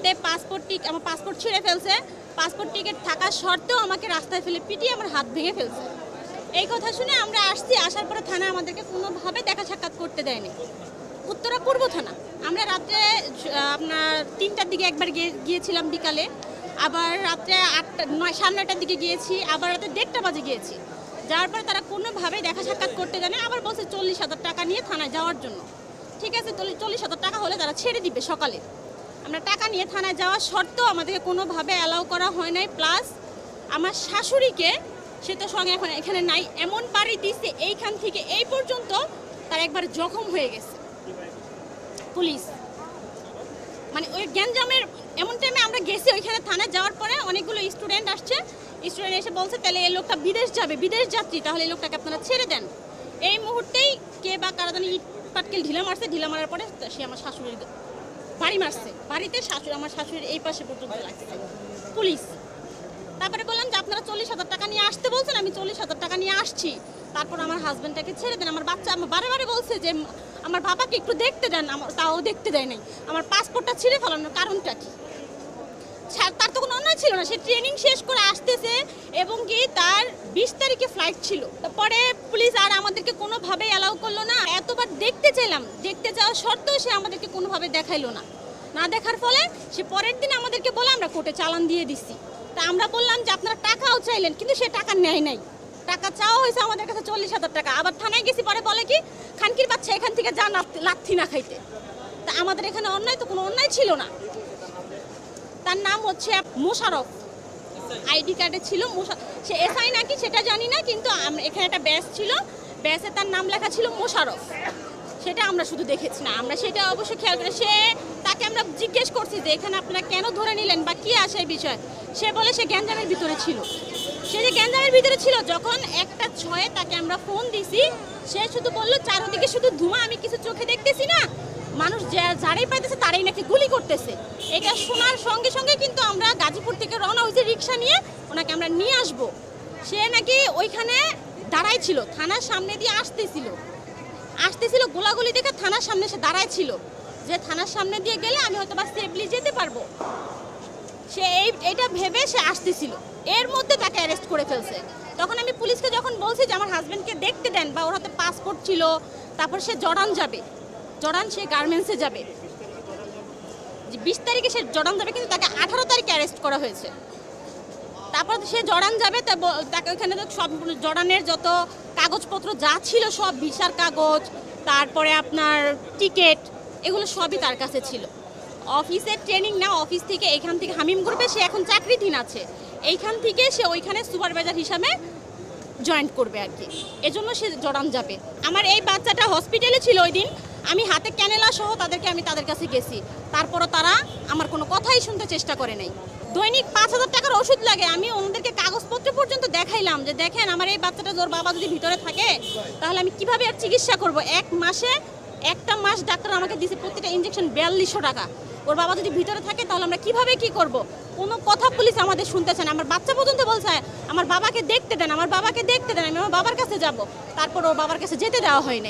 হাতে আমার পাসপোর্ট ছিঁড়ে ফেলছে, পাসপোর্ট টিকিট থাকা সত্ত্বেও আমাকে রাস্তায় ফেলে পিটিয়ে আমার হাত ভেঙে ফেলছে। এই কথা শুনে আমরা আসার পরে থানা আমাদেরকে কোনোভাবে দেখা সাক্ষাৎ করতে দেয়নি। উত্তরা পূর্ব থানা। আমরা রাত্রে আপনার 3টার দিকে একবার গিয়েছিলাম বিকালে, আবার রাত্রে 9:30টার দিকে গিয়েছি, আবার রাতে 1:30 বাজে গিয়েছি। যার পরে তারা কোনোভাবেই দেখা সাক্ষাৎ করতে দেয় না। আবার বলছে 40,000 টাকা নিয়ে থানায় যাওয়ার জন্য। ঠিক আছে, 40,000 টাকা হলে তারা ছেড়ে দিবে সকালে। আমরা টাকা নিয়ে থানায় যাওয়া সত্ত্বেও আমাদেরকে কোনোভাবে অ্যালাউ করা হয় নাই। প্লাস আমার শাশুড়িকে, সে তো সঙ্গে এখন এখানে নাই, এমন বাড়ি দিচ্ছে এইখান থেকে এই পর্যন্ত তার একবার জখম হয়ে গেছে পুলিশ। মানে ওই গ্যাঞ্জামের এমন টাইমে আমরা গেছি ওইখানে থানায় যাওয়ার পরে অনেকগুলো স্টুডেন্ট আসছে, স্টুডেন্ট এসে বলছে তাহলে এই লোকটা বিদেশ যাবে, বিদেশ যাত্রী, তাহলে এই লোকটাকে আপনারা ছেড়ে দেন। এই মুহূর্তেই কে বা কারা জানি ইট পাটকেল ঢিলা মারছে, ঢিলা মারার পরে সে আমার শাশুড়ির বাড়ি মারছে, বাড়িতে আমার শাশুড়ির এই পাশে পর্যন্ত লাগছে পুলিশ। তারপরে বললাম যে আপনারা 40,000 টাকা নিয়ে আসতে বলছেন, আমি 40,000 টাকা নিয়ে আসছি, তারপর আমার হাজব্যান্ডটাকে ছেড়ে দেন। আমার বাচ্চা আমার বারে বারে বলছে যে আমার বাবাকে একটু দেখতে দেন, তাও দেখতে দেয় নাই। আমার পাসপোর্টটা ছিঁড়ে ফেলানোর কারণটা কি? তার তো কোনো অন্যায় ছিল না, সে ট্রেনিং শেষ করে আসতেছে এবং কি তার 20 তারিখে ফ্লাইট ছিল। তারপরে পুলিশ আর আমাদেরকে কোনোভাবেই অ্যালাউ করলো না। এতবার দেখতে চাইলাম, দেখতে যাওয়া সত্ত্বেও সে আমাদেরকে কোনোভাবে দেখাইলো না। না দেখার ফলে সে পরের দিন আমাদেরকে বলে আমরা কোর্টে চালান দিয়ে দিছি। তা আমরা বললাম যে আপনারা টাকাও চাইলেন, কিন্তু সে টাকা নেয় নাই। টাকা চাওয়া হয়েছে আমাদের কাছে 40,000 টাকা। আবার থানায় গেছি, পরে বলে কি খানকির বাচ্চা এখান থেকে যা লাথি না খাইতে। তা আমাদের এখানে অন্যায় তো কোনো অন্যায় ছিল না। তার নাম হচ্ছে মোশারফ, আইডি কার্ডে ছিল সে এসআই নাকি সেটা জানি না, কিন্তু এখানে একটা ব্যাচ ছিল, ব্যাচে তার নাম লেখা ছিল মোশারফ। সেটা আমরা শুধু দেখেছি না, আমরা সেটা অবশ্যই খেয়াল করে তাকে আমরা জিজ্ঞেস করছি যে এখানে আপনারা কেন ধরে নিলেন বা কি আসে এই বিষয়। সে বলে সে গ্যাঞ্জামের ভিতরে ছিল। সে যে গ্যাঞ্জামের ভিতরে ছিল, যখন 1:06 তাকে আমরা ফোন দিছি, সে শুধু বললো চারদিকে শুধু ধোঁয়া, আমি কিছু চোখে দেখতেছি না, মানুষ যারাই পাইতেছে তারাই নাকি গুলি করতেছে। এটা শোনার সঙ্গে সঙ্গে কিন্তু আমরা গাজীপুর থেকে রওনা হয়েছি রিক্সা নিয়ে, ওনাকে আমরা নিয়ে আসবো। সে নাকি ওইখানে দাঁড়াই ছিল, থানার সামনে দিয়ে আসতেছিল গোলাগুলি দেখে থানার সামনে সে দাঁড়ায় ছিল, যে থানার সামনে দিয়ে গেলে আমি হয়তো বা সেফলি যেতে পারবো। সে এইটা ভেবে সে আসতেছিল, এর মধ্যে তাকে অ্যারেস্ট করে ফেলছে। তখন আমি পুলিশকে যখন বলছি যে আমার হাজব্যান্ডকে দেখতে দেন, বা ওর হাতে পাসপোর্ট ছিল, তারপর সে জর্ডান যাবে, সে গার্মেন্টসে যাবে, যে 20 তারিখে সে জর্ডান যাবে, কিন্তু তাকে 18 তারিখে অ্যারেস্ট করা হয়েছে। তারপর সে জর্ডান যাবে, তাকে ওইখানে সব জর্ডানের যত কাগজপত্র যা ছিল, সব ভিসার কাগজ, তারপরে আপনার টিকিট, এগুলো সবই তার কাছে ছিল। অফিসের ট্রেনিং না, অফিস থেকে এখান থেকে হামিম গ্রুপে সে এখন চাকরিধীন আছে, এইখান থেকে সে ওইখানে সুপারভাইজার হিসাবে জয়েন করবে আর কি, এজন্য সে জর্ডান যাবে। আমার এই বাচ্চাটা হসপিটালে ছিল ওই দিন, আমি হাতে ক্যানেলা সহ আমি তাদের কাছে গেছি, তারপরও তারা আমার কোনো কথাই শুনতে চেষ্টা করে নাই। দৈনিক 5,000 টাকার ওষুধ লাগে, আমি ওনাদেরকে কাগজপত্র পর্যন্ত দেখাইলাম যে দেখেন আমার এই বাচ্চাটা, ওর বাবা যদি ভিতরে থাকে তাহলে আমি কিভাবে আর চিকিৎসা করব। একটা মাস ডাক্তার আমাকে দিয়েছে প্রতিটা ইঞ্জেকশন 4200 টাকা। ওর বাবা যদি ভিতরে থাকে তাহলে আমরা কিভাবে কি করব? কোনো কথা পুলিশ আমাদের শুনতেছে না। আমার বাচ্চা পর্যন্ত বলছে আমার বাবাকে দেখতে দেন, আমি আমার বাবার কাছে যাব। তারপর ওর বাবার কাছে যেতে দেওয়া হয় নাই।